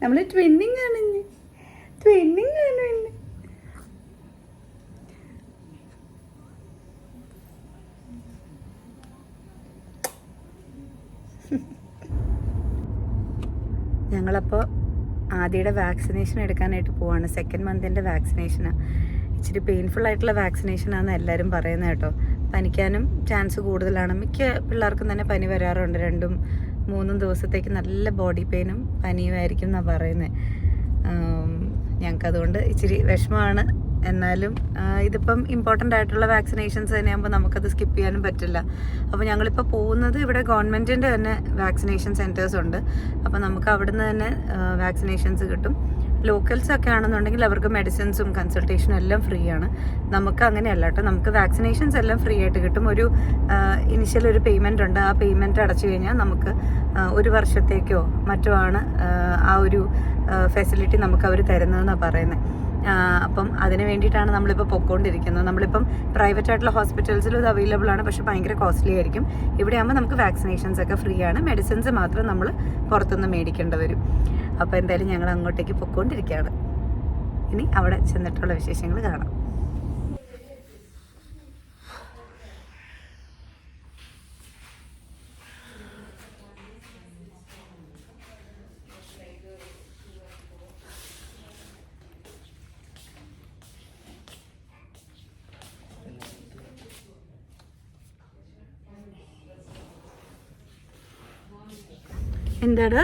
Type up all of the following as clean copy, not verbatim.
നമ്മൾ ട്വിന്നിങ് ആണ്, ട്വിന്നിങ് ആണ് ഇന്ന്. ഞങ്ങളപ്പോൾ ആദ്യയുടെ വാക്സിനേഷൻ എടുക്കാനായിട്ട് പോവാണ്. 2nd മന്തിൻ്റെ വാക്സിനേഷനാണ്. ഇച്ചിരി പെയിൻഫുൾ ആയിട്ടുള്ള വാക്സിനേഷനാണെന്ന് എല്ലാവരും പറയുന്നത് കേട്ടോ. പനിക്കാനും ചാൻസ് കൂടുതലാണ്. മിക്ക പിള്ളേർക്കും തന്നെ പനി വരാറുണ്ട്. 2-3 ദിവസത്തേക്ക് നല്ല ബോഡി പെയിനും പനിയുമായിരിക്കും എന്നാണ് പറയുന്നത്. ഞങ്ങൾക്കതുകൊണ്ട് ഇച്ചിരി വിഷമമാണ്. എന്നാലും ഇതിപ്പം ഇമ്പോർട്ടൻ്റ് ആയിട്ടുള്ള വാക്സിനേഷൻസ് തന്നെയാകുമ്പോൾ നമുക്കത് സ്കിപ്പ് ചെയ്യാനും പറ്റില്ല. അപ്പോൾ ഞങ്ങളിപ്പോൾ പോകുന്നത് ഇവിടെ ഗവൺമെൻറ്റിൻ്റെ തന്നെ വാക്സിനേഷൻ സെൻറ്റേഴ്സ് ഉണ്ട്. അപ്പോൾ നമുക്ക് അവിടുന്ന് തന്നെ വാക്സിനേഷൻസ് കിട്ടും. ലോക്കൽസ് ഒക്കെ ആണെന്നുണ്ടെങ്കിൽ അവർക്ക് മെഡിസിൻസും കൺസൾട്ടേഷനും എല്ലാം ഫ്രീ ആണ്. നമുക്ക് അങ്ങനെയല്ല കേട്ടോ. നമുക്ക് വാക്സിനേഷൻസ് എല്ലാം ഫ്രീ ആയിട്ട് കിട്ടും. ഒരു ഇനിഷ്യൽ ഒരു പേയ്മെൻ്റ് ഉണ്ട്. ആ പേയ്മെൻറ്റ് അടച്ചു കഴിഞ്ഞാൽ നമുക്ക് 1 വർഷത്തേക്കോ മറ്റോ ആണ് ആ ഒരു ഫെസിലിറ്റി നമുക്ക് അവർ തരുന്നതെന്നാണ് പറയുന്നത്. അപ്പം അതിന് വേണ്ടിയിട്ടാണ് നമ്മളിപ്പോൾ പൊയ്ക്കൊണ്ടിരിക്കുന്നത്. നമ്മളിപ്പം പ്രൈവറ്റ് ആയിട്ടുള്ള ഹോസ്പിറ്റൽസിലും ഇത് അവൈലബിൾ ആണ്, പക്ഷേ ഭയങ്കര കോസ്റ്റ്ലി ആയിരിക്കും. ഇവിടെ ആകുമ്പോൾ നമുക്ക് വാക്സിനേഷൻസ് ഒക്കെ ഫ്രീ ആണ്. മെഡിസിൻസ് മാത്രം നമ്മൾ പുറത്തുനിന്ന് മേടിക്കേണ്ടി വരും. അപ്പോൾ എന്തായാലും ഞങ്ങൾ അങ്ങോട്ടേക്ക് പൊയ്ക്കൊണ്ടിരിക്കുകയാണ്. ഇനി അവിടെ ചെന്നിട്ടുള്ള വിശേഷങ്ങൾ കാണാം. എന്താടാ?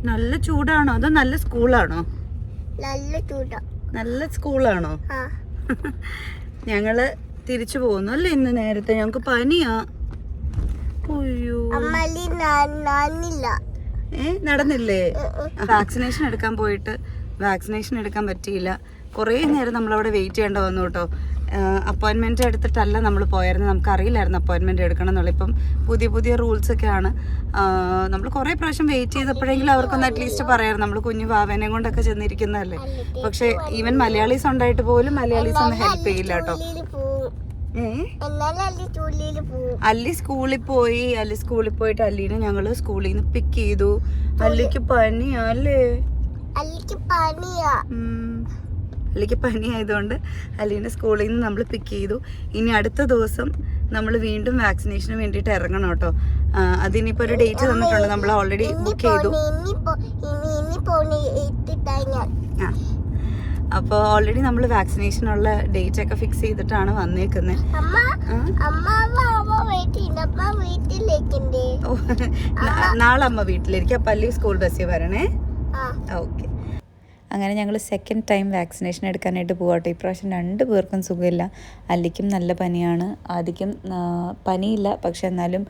നല്ല ചൂടാണോ അതോ നല്ല സ്കൂളാണോ? നല്ല സ്കൂളാണോ? ഞങ്ങള് തിരിച്ചു പോകുന്നു അല്ലേ ഇന്ന് നേരത്തെ. ഞങ്ങക്ക് പനിയാ. നടന്നില്ലേ? വാക്സിനേഷൻ എടുക്കാൻ പോയിട്ട് വാക്സിനേഷൻ എടുക്കാൻ പറ്റിയില്ല. കുറേ നേരം നമ്മളവിടെ വെയിറ്റ് ചെയ്യേണ്ട വന്നു കേട്ടോ. അപ്പോയിൻമെൻറ്റ് എടുത്തിട്ടല്ല നമ്മൾ പോയായിരുന്നു. നമുക്കറിയില്ലായിരുന്നു അപ്പോയിൻമെൻറ്റ് എടുക്കണം എന്നുള്ളത്. ഇപ്പം പുതിയ റൂൾസൊക്കെയാണ്. നമ്മൾ കുറേ പ്രാവശ്യം വെയിറ്റ് ചെയ്തപ്പോഴെങ്കിലും അവർക്കൊന്ന് അറ്റ്ലീസ്റ്റ് പറയാമായിരുന്നു. നമ്മൾ കുഞ്ഞു വാവേനെ കൊണ്ടൊക്കെ ചെന്നിരിക്കുന്നതല്ലേ. പക്ഷേ ഈവൻ മലയാളീസ് ഉണ്ടായിട്ട് പോലും മലയാളീസ് ഒന്നും ഹെൽപ്പ് ചെയ്യില്ല കേട്ടോ. അല്ലി സ്കൂളിൽ പോയിട്ട് അല്ലീനെ ഞങ്ങൾ സ്കൂളിൽ നിന്ന് പിക്ക് ചെയ്തു. അല്ലിക്ക് പനിയാ അല്ലേ? അല്ലിക്ക് പനി ആയതുകൊണ്ട് അല്ലീനെ സ്കൂളിൽ നിന്ന് നമ്മൾ പിക്ക് ചെയ്തു. ഇനി അടുത്ത ദിവസം നമ്മൾ വീണ്ടും വാക്സിനേഷന് വേണ്ടിയിട്ട് ഇറങ്ങണം കേട്ടോ. അതിനിപ്പോൾ ഒരു ഡേറ്റ് തന്നിട്ടുണ്ട്. നമ്മൾ ഓൾറെഡി ബുക്ക് ചെയ്തു. അപ്പോൾ ഓൾറെഡി നമ്മൾ വാക്സിനേഷനുള്ള ഡേറ്റ് ഒക്കെ ഫിക്സ് ചെയ്തിട്ടാണ് വന്നേക്കുന്നത്. നാളെ അമ്മ വീട്ടിലേക്ക്. അപ്പം അല്ലി സ്കൂൾ ബസ്സിൽ വരണേ. ഓക്കെ. അങ്ങനെ ഞങ്ങൾ 2nd ടൈം വാക്സിനേഷൻ എടുക്കാനായിട്ട് പോകട്ടെ. ഇപ്രാവശ്യം 2 പേർക്കും സുഖമില്ല. അല്ലിക്കും നല്ല പനിയാണ്. ആദ്യം പനിയില്ല, പക്ഷെ എന്നാലും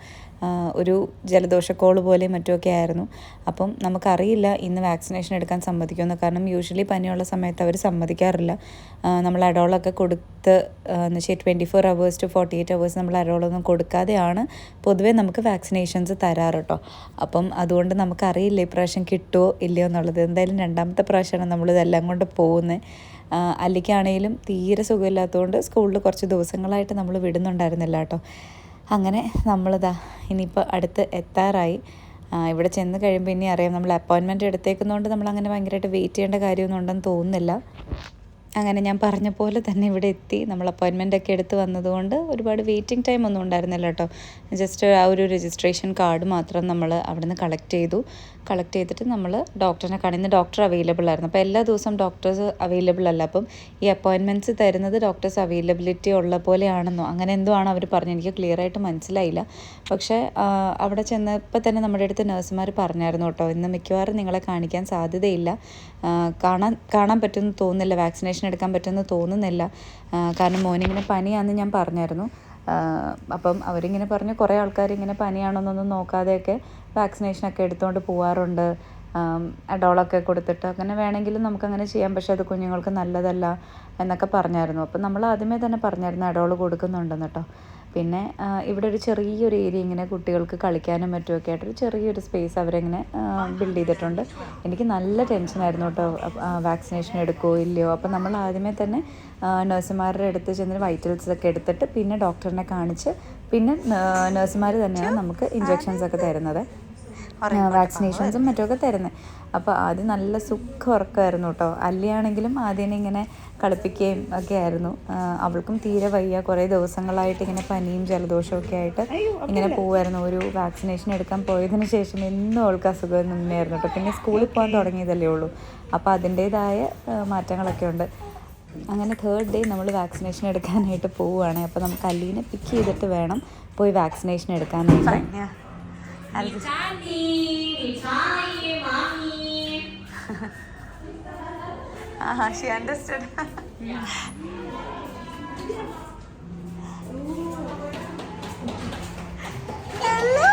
ഒരു ജലദോഷക്കോള് പോലെ മറ്റുമൊക്കെ ആയിരുന്നു. അപ്പം നമുക്കറിയില്ല ഇന്ന് വാക്സിനേഷൻ എടുക്കാൻ സമ്മതിക്കുമെന്ന്. കാരണം യൂഷ്വലി പനിയുള്ള സമയത്ത് അവർ സമ്മതിക്കാറില്ല. നമ്മൾ അഡോളൊക്കെ കൊടുത്ത് എന്ന് വെച്ചാൽ 24 hours to 48 hours നമ്മൾ അഡോളൊന്നും കൊടുക്കാതെയാണ് പൊതുവേ നമുക്ക് വാക്സിനേഷൻസ് തരാറ് കേട്ടോ. അപ്പം അതുകൊണ്ട് നമുക്കറിയില്ല ഇപ്രാവശ്യം കിട്ടുമോ ഇല്ലയോ എന്നുള്ളത്. എന്തായാലും 2ാമത്തെ പ്രാവശ്യമാണ് നമ്മളിതെല്ലാം കൊണ്ട് പോകുന്നത്. അല്ലിക്കാണെങ്കിലും തീരെ സുഖമില്ലാത്തതുകൊണ്ട് സ്കൂളിൽ കുറച്ച് ദിവസങ്ങളായിട്ട് നമ്മൾ വിടുന്നുണ്ടായിരുന്നില്ല കേട്ടോ. അങ്ങനെ നമ്മളിതാ ഇനിയിപ്പോൾ അടുത്ത് എത്താറായി. ഇവിടെ ചെന്ന് കഴിയുമ്പോൾ ഇനി അറിയാം. നമ്മൾ അപ്പോയിൻമെൻറ്റ് എടുത്തേക്കുന്നതുകൊണ്ട് നമ്മളങ്ങനെ ഭയങ്കരമായിട്ട് വെയിറ്റ് ചെയ്യേണ്ട കാര്യമൊന്നും ഉണ്ടെന്ന് തോന്നുന്നില്ല. അങ്ങനെ ഞാൻ പറഞ്ഞ പോലെ തന്നെ ഇവിടെ എത്തി. നമ്മൾ അപ്പോയിൻമെൻ്റ് ഒക്കെ എടുത്ത് വന്നതുകൊണ്ട് ഒരുപാട് വെയിറ്റിംഗ് ടൈം ഒന്നും ഉണ്ടായിരുന്നില്ല കേട്ടോ. ജസ്റ്റ് ആ ഒരു രജിസ്ട്രേഷൻ കാർഡ് മാത്രം നമ്മൾ അവിടെ നിന്ന് കളക്ട് ചെയ്തിട്ട് നമ്മൾ ഡോക്ടറിനെ കാണുന്ന ഡോക്ടർ അവൈലബിൾ ആയിരുന്നു. അപ്പോൾ എല്ലാ ദിവസവും ഡോക്ടേഴ്സ് അവൈലബിൾ അല്ല. അപ്പം ഈ അപ്പോയിൻമെൻറ്റ്സ് തരുന്നത് ഡോക്ടേഴ്സ് അവൈലബിലിറ്റി ഉള്ള പോലെയാണെന്നോ അങ്ങനെ എന്തോ ആണ് അവർ പറഞ്ഞത്. എനിക്ക് ക്ലിയർ ആയിട്ട് മനസ്സിലായില്ല. പക്ഷേ അവിടെ ചെന്നപ്പോൾ തന്നെ നമ്മുടെ അടുത്ത് നഴ്സുമാർ പറഞ്ഞായിരുന്നു കേട്ടോ, ഇന്ന് മിക്കവാറും നിങ്ങളെ കാണിക്കാൻ സാധ്യതയില്ല, കാണാൻ പറ്റുമെന്ന് തോന്നുന്നില്ല, വാക്സിനേഷൻ എടുക്കാൻ പറ്റുമെന്ന് തോന്നുന്നില്ല, കാരണം മോനിങ്ങനെ പനിയാണെന്ന് ഞാൻ പറഞ്ഞായിരുന്നു. അപ്പം അവരിങ്ങനെ പറഞ്ഞു കുറേ ആൾക്കാർ ഇങ്ങനെ പനിയാണെന്നൊന്നും നോക്കാതെയൊക്കെ വാക്സിനേഷനൊക്കെ എടുത്തുകൊണ്ട് പോകാറുണ്ട്, അഡോളൊക്കെ കൊടുത്തിട്ട്. അങ്ങനെ വേണമെങ്കിലും നമുക്കങ്ങനെ ചെയ്യാം, പക്ഷേ അത് കുഞ്ഞുങ്ങൾക്ക് നല്ലതല്ല എന്നൊക്കെ പറഞ്ഞായിരുന്നു. അപ്പം നമ്മൾ ആദ്യമേ തന്നെ പറഞ്ഞായിരുന്നു അഡോള് കൊടുക്കുന്നുണ്ടെന്ന് കേട്ടോ. പിന്നെ ഇവിടെ ഒരു ചെറിയൊരു ഏരിയ ഇങ്ങനെ കുട്ടികൾക്ക് കളിക്കാനും മറ്റുമൊക്കെ ആയിട്ടൊരു ചെറിയൊരു സ്പേസ് അവരിങ്ങനെ ബിൽഡ് ചെയ്തിട്ടുണ്ട്. എനിക്ക് നല്ല ടെൻഷനായിരുന്നു കേട്ടോ, വാക്സിനേഷൻ എടുക്കുമോ ഇല്ലയോ. അപ്പം നമ്മൾ ആദ്യമേ തന്നെ നഴ്സുമാരുടെ അടുത്ത് ചെന്ന് വൈറ്റൽസൊക്കെ എടുത്തിട്ട് പിന്നെ ഡോക്ടറിനെ കാണിച്ച് പിന്നെ നഴ്സുമാർ തന്നെയാണ് നമുക്ക് ഇഞ്ചക്ഷൻസൊക്കെ തരുന്നത്. വാക്സിനേഷൻസും മറ്റുമൊക്കെ തരുന്നത്. അപ്പോൾ ആദ്യം നല്ല സുഖ ഉറക്കമായിരുന്നു കേട്ടോ. അല്ലിയാണെങ്കിലും ആദ്യം ഇങ്ങനെ കളിപ്പിക്കുകയും ഒക്കെ ആയിരുന്നു. അവൾക്കും തീരെ വയ്യ, കുറേ ദിവസങ്ങളായിട്ട് ഇങ്ങനെ പനിയും ജലദോഷമൊക്കെ ആയിട്ട് ഇങ്ങനെ പോവുമായിരുന്നു. ഒരു വാക്സിനേഷൻ എടുക്കാൻ പോയതിന് ശേഷം എന്നും അവൾക്ക് അസുഖം തന്നെയായിരുന്നു കേട്ടോ. പിന്നെ സ്കൂളിൽ പോകാൻ തുടങ്ങിയതല്ലേ ഉള്ളൂ, അപ്പോൾ അതിൻ്റേതായ മാറ്റങ്ങളൊക്കെ ഉണ്ട്. അങ്ങനെ 3rd ഡേ നമ്മൾ വാക്സിനേഷൻ എടുക്കാനായിട്ട് പോവുകയാണ്. അപ്പോൾ നമുക്ക് അല്ലീനെ പിക്ക് ചെയ്തിട്ട് വേണം പോയി വാക്സിനേഷൻ എടുക്കാനായിട്ട്. she understood. Hello.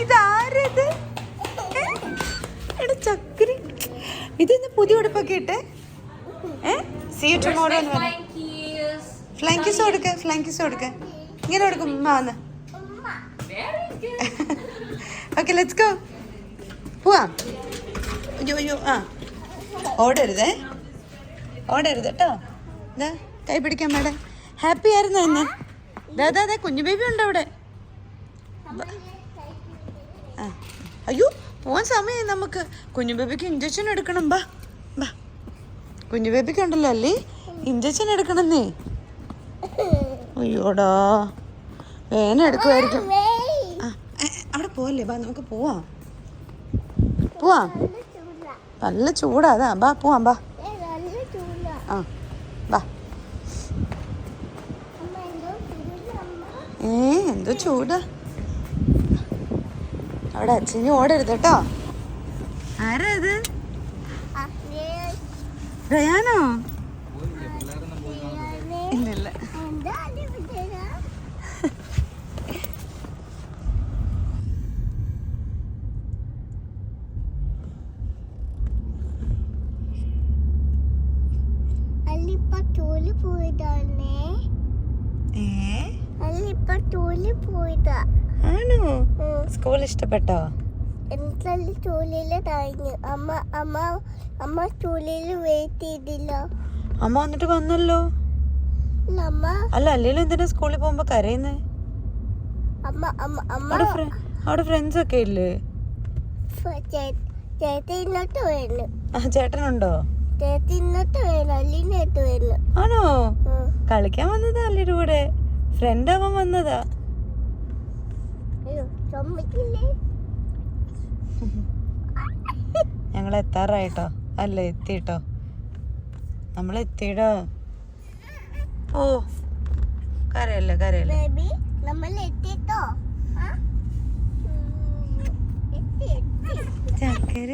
ഇതാരത്? എടാ ചക്കരി, ഇതെന്ന് പുതിയ ഉടുപ്പൊക്കെ ഇട്ടെ? See you tomorrow എന്ന് പറഞ്ഞു. ഫ്ലൈങ് കിസ് കൊടുക്ക, ഫ്ലൈങ് കിസ് കൊടുക്ക. ഇങ്ങനെ കൊടുക്കും ഉമ്മ. Okay, let's go. പോവാം. അയ്യോ ഓടരുത് കേട്ടോ. ഇതാ കൈ പിടിക്കാൻ മേഡം. ഹാപ്പി ആയിരുന്നു എന്നെ. അതെ കുഞ്ഞു ബേബി ഉണ്ട് അവിടെ. അയ്യോ പോവാൻ സമയമായി നമുക്ക്. കുഞ്ഞു ബേബിക്ക് ഇഞ്ചക്ഷൻ എടുക്കണം. ബാ കുഞ്ഞു ബേബിക്ക് ഉണ്ടല്ലോ അല്ലേ ഇഞ്ചക്ഷൻ എടുക്കണമെന്നേ. അയ്യോടാ വേന എടുക്കുമായിരിക്കും. അവിടെ പോവല്ലേ, ബാ നമുക്ക് പോവാം. നല്ല ചൂടാ. അതാ ബാ പോവാം. ബാ ബാ. എന്തോ ചൂടാ അവിടെ. അച്ഛന് ഓടരുത് കേട്ടോ. ആരാ ഇത്? റയാനോ? ഇല്ല. ആണോ? സ്കൂൾ ഇഷ്ടപ്പെട്ടോ? അമ്മ വന്നിട്ട് വന്നല്ലോ. അല്ല അല്ലേലും എന്തിനാ സ്കൂളിൽ പോകുമ്പോ കരയുന്നേ? അവിടെ ഫ്രണ്ട്സ് ഒക്കെ ഇല്ലേ? ചേട്ടനുണ്ടോ? ആണോ? കളിക്കാൻ വന്നതാ അല്ലിയുടെ കൂടെ? ഫ്രണ്ട് ആവാൻ വന്നതാ? ഞങ്ങൾ എത്താറായിട്ടോ. അല്ല എത്തിട്ടോ, നമ്മൾ എത്തിയിടോ. ഓ കരയല്ലേ ചക്കര.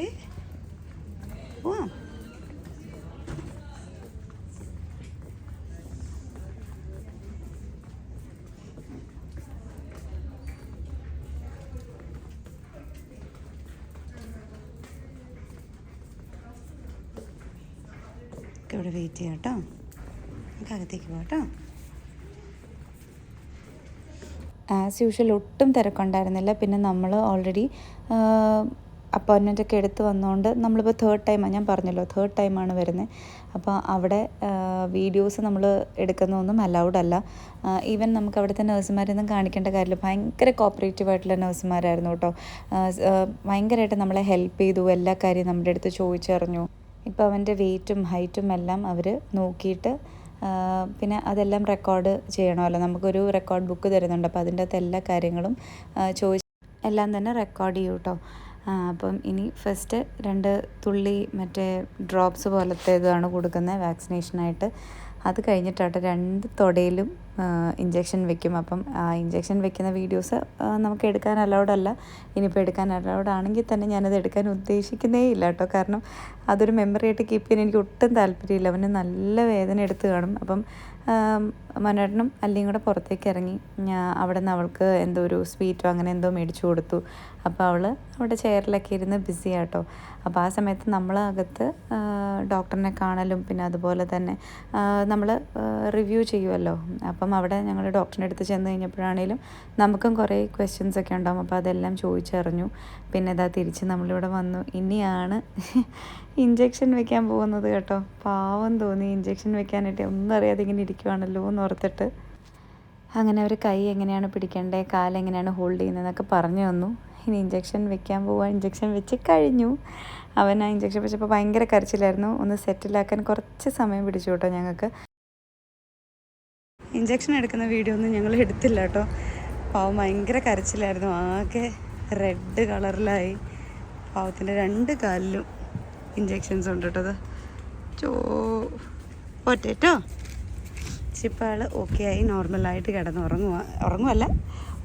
പോവാം. ഇവിടെ വെയിറ്റ് ചെയ്യാം കേട്ടോ. നമുക്ക് അകത്തേക്ക് പോകാം കേട്ടോ. ആസ് യൂഷ്വൽ ഒട്ടും തിരക്കുണ്ടായിരുന്നില്ല. പിന്നെ നമ്മൾ ഓൾറെഡി അപ്പോയിൻമെൻ്റ് ഒക്കെ എടുത്ത് വന്നതുകൊണ്ട് നമ്മളിപ്പോൾ 3rd ടൈമാണ്, ഞാൻ പറഞ്ഞല്ലോ 3rd ടൈമാണ് വരുന്നത്. അപ്പോൾ അവിടെ വീഡിയോസ് നമ്മൾ എടുക്കുന്നതൊന്നും അലൗഡ് അല്ല. ഈവൻ നമുക്ക് അവിടുത്തെ നഴ്സുമാരൊന്നും കാണിക്കേണ്ട കാര്യമില്ല. ഭയങ്കര കോപ്പറേറ്റീവ് ആയിട്ടുള്ള നഴ്സുമാരായിരുന്നു കേട്ടോ. ഭയങ്കരമായിട്ട് നമ്മളെ ഹെൽപ്പ് ചെയ്തു. എല്ലാ കാര്യവും നമ്മുടെ അടുത്ത് ചോദിച്ചറിഞ്ഞു. ഇപ്പോൾ അവൻ്റെ വെയ്റ്റും ഹൈറ്റും എല്ലാം അവർ നോക്കിയിട്ട് പിന്നെ അതെല്ലാം റെക്കോർഡ് ചെയ്യണമല്ലോ. നമുക്കൊരു റെക്കോർഡ് ബുക്ക് തരുന്നുണ്ട്. അപ്പോൾ അതിൻ്റെ അകത്ത് എല്ലാ കാര്യങ്ങളും എല്ലാം തന്നെ റെക്കോർഡ് ചെയ്യും കേട്ടോ. അപ്പം ഇനി ഫസ്റ്റ് 2 തുള്ളി മറ്റേ ഡ്രോപ്സ് പോലത്തെ ഇതാണ് കൊടുക്കുന്നത് വാക്സിനേഷനായിട്ട്. അത് കഴിഞ്ഞിട്ടാട്ടെ 2 തൊടയിലും ഇഞ്ചക്ഷൻ വെക്കും. അപ്പം ആ ഇഞ്ചക്ഷൻ വെക്കുന്ന വീഡിയോസ് നമുക്ക് എടുക്കാൻ അലൗഡ് അല്ല. ഇനിയിപ്പോൾ എടുക്കാൻ അലൗഡ് ആണെങ്കിൽ തന്നെ ഞാനത് എടുക്കാൻ ഉദ്ദേശിക്കുന്നേ ഇല്ല കേട്ടോ. കാരണം അതൊരു മെമ്മറി ആയിട്ട് കീപ്പ് ചെയ്യാൻ എനിക്ക് ഒട്ടും താല്പര്യമില്ല. അവന് നല്ല വേദന എടുത്ത് കാണും. അപ്പം മനോരനും അല്ലിയും കൂടെ പുറത്തേക്ക് ഇറങ്ങി. അവിടെ നിന്ന് അവൾക്ക് എന്തോ ഒരു സ്വീറ്റോ അങ്ങനെ എന്തോ മേടിച്ചു കൊടുത്തു. അപ്പോൾ അവൾ അവിടെ ചെയറിലൊക്കെ ഇരുന്ന് ബിസി ആട്ടോ. അപ്പോൾ ആ സമയത്ത് നമ്മളകത്ത് ഡോക്ടറിനെ കാണലും പിന്നെ അതുപോലെ തന്നെ നമ്മൾ റിവ്യൂ ചെയ്യുമല്ലോ. അപ്പം അവിടെ ഞങ്ങൾ ഡോക്ടറിൻ്റെ അടുത്ത് ചെന്ന് കഴിഞ്ഞപ്പോഴാണേലും നമുക്കും കുറേ ക്വസ്റ്റ്യൻസ് ഒക്കെ ഉണ്ടാകും. അപ്പോൾ അതെല്ലാം ചോദിച്ചറിഞ്ഞു. പിന്നെ ഇതാ തിരിച്ച് നമ്മളിവിടെ വന്നു. ഇനിയാണ് ഇഞ്ചക്ഷൻ വെക്കാൻ പോകുന്നത് കേട്ടോ. പാവം തോന്നി ഇഞ്ചക്ഷൻ വെക്കാനായിട്ട്. ഒന്നും അറിയാതെ ഇങ്ങനെ ഇരിക്കുവാണല്ലോ എന്ന് ഓർത്തിട്ട്. അങ്ങനെ അവർ കൈ എങ്ങനെയാണ് പിടിക്കേണ്ടത്, കാലെങ്ങനെയാണ് ഹോൾഡ് ചെയ്യുന്നതെന്നൊക്കെ പറഞ്ഞു തന്നു. ഇനി ഇഞ്ചക്ഷൻ വെക്കാൻ പോവാം. ഇഞ്ചക്ഷൻ വെച്ച് കഴിഞ്ഞു. അവൻ ആ ഇഞ്ചക്ഷൻ വെച്ചപ്പോൾ ഭയങ്കര കരച്ചിലായിരുന്നു. ഒന്ന് സെറ്റിലാക്കാൻ കുറച്ച് സമയം പിടിച്ചു കേട്ടോ ഞങ്ങൾക്ക്. ഇഞ്ചക്ഷൻ എടുക്കുന്ന വീഡിയോ ഒന്നും ഞങ്ങൾ എടുത്തില്ല കേട്ടോ. പാവം ഭയങ്കര കരച്ചിലായിരുന്നു. ആകെ റെഡ് കളറിലായി. പാവത്തിൻ്റെ 2 കാലിലും ഇഞ്ചക്ഷൻസ് ഉണ്ട് കേട്ടോ. ഒറ്റേട്ടോ ഇപ്പോൾ ആൾ ഓക്കെ ആയി നോർമലായിട്ട് ഉറങ്ങുമല്ല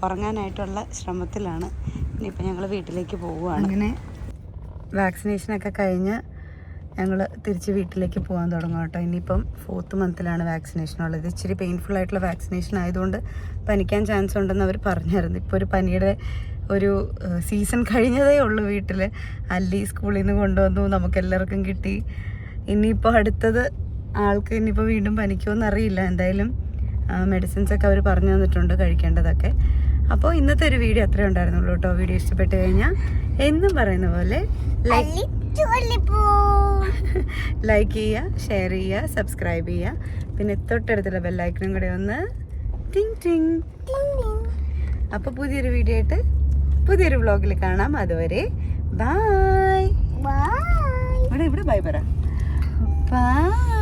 ഉറങ്ങാനായിട്ടുള്ള ശ്രമത്തിലാണ്. ഇനിയിപ്പോൾ ഞങ്ങൾ വീട്ടിലേക്ക് പോവുകയാണ്. അങ്ങനെ വാക്സിനേഷനൊക്കെ കഴിഞ്ഞ് ഞങ്ങൾ തിരിച്ച് വീട്ടിലേക്ക് പോകാൻ തുടങ്ങും കേട്ടോ. ഇനിയിപ്പം 4th മന്തിലാണ് വാക്സിനേഷനുള്ളത്. ഇച്ചിരി പെയിൻഫുൾ ആയിട്ടുള്ള വാക്സിനേഷൻ ആയതുകൊണ്ട് പനിക്കാൻ ചാൻസ് ഉണ്ടെന്ന് അവർ പറഞ്ഞായിരുന്നു. ഇപ്പോൾ ഒരു പനിയുടെ ഒരു സീസൺ കഴിഞ്ഞതേ ഉള്ളൂ വീട്ടിൽ. അല്ലി സ്കൂളിൽ നിന്ന് കൊണ്ടുവന്നു, നമുക്കെല്ലാവർക്കും കിട്ടി. ഇനിയിപ്പോൾ അടുത്തത് ആൾക്ക് ഇനിയിപ്പോൾ വീണ്ടും പനിക്കുമെന്ന് അറിയില്ല. എന്തായാലും മെഡിസിൻസൊക്കെ അവർ പറഞ്ഞു തന്നിട്ടുണ്ട് കഴിക്കേണ്ടതൊക്കെ. അപ്പോൾ ഇന്നത്തെ ഒരു വീഡിയോ അത്രേ ഉണ്ടായിരുന്നുള്ളൂ കേട്ടോ. വീഡിയോ ഇഷ്ടപ്പെട്ട് കഴിഞ്ഞാൽ എന്നും പറയുന്ന പോലെ ലൈക്ക് ചെയ്യുക, ഷെയർ ചെയ്യുക, സബ്സ്ക്രൈബ് ചെയ്യുക. പിന്നെ തൊട്ടടുത്തുള്ള ബെല്ലൈക്കനും കൂടെ ഒന്ന് ടിങ് ടിങ്. അപ്പോൾ പുതിയൊരു വീഡിയോ ആയിട്ട് പുതിയൊരു വ്ളോഗിൽ കാണാം. അതുവരെ ബൈ. ഇവിടെ ബൈ പറ. ബൈ.